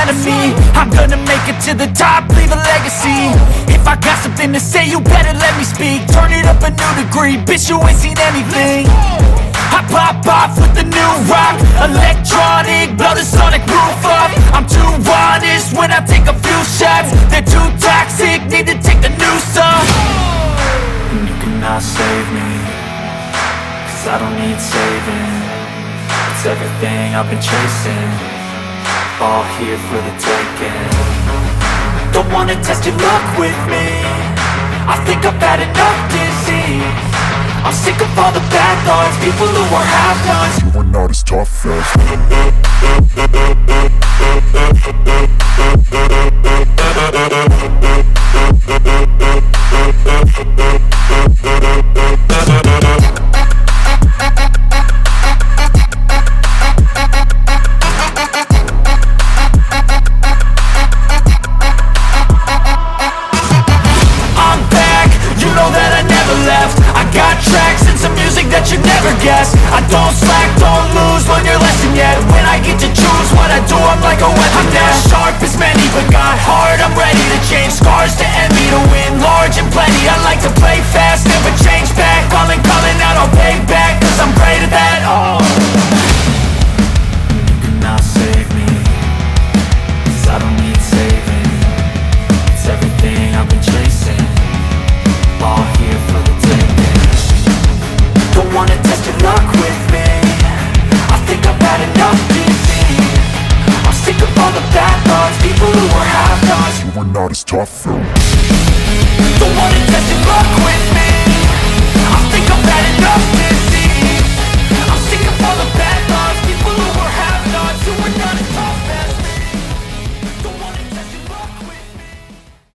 of me. I'm gonna make it to the top, leave a legacy. If I got something to say, you better let me speak. Turn it up a new degree, bitch, you ain't seen anything. I pop off with the new rock, electronic, blow the sonic roof up. I'm too honest when I take a few shots. They're too toxic, need to take the noose off. And you cannot save me, 'cause I don't need saving. It's everything I've been chasing, all here for the taking. Don't wanna test your luck with me, I think I've had enough disease. I'm sick of all the bad thoughts, people who are half-nots. You are not as tough as I'm back, you know that I never left. I got tracks and some music that you never guess. I don't slack, don't lose, learn your lesson yet. When I get to choose what I do, I'm like a weapon. I'm not sharp as many, but got hard, I'm ready to change scars to envy, to win large and plenty. I like to play fast, never change back. Calling out, I'll pay back, 'cause I'm great at that. Oh, you cannot save me, 'cause I don't need saving. It's everything I've been chasing, all here for the taking. Don't wanna test your luck with me, I think I've had enough disease. I'm sick of all the bad thoughts, people who are half-nots. You are not as tough though. Don't wanna test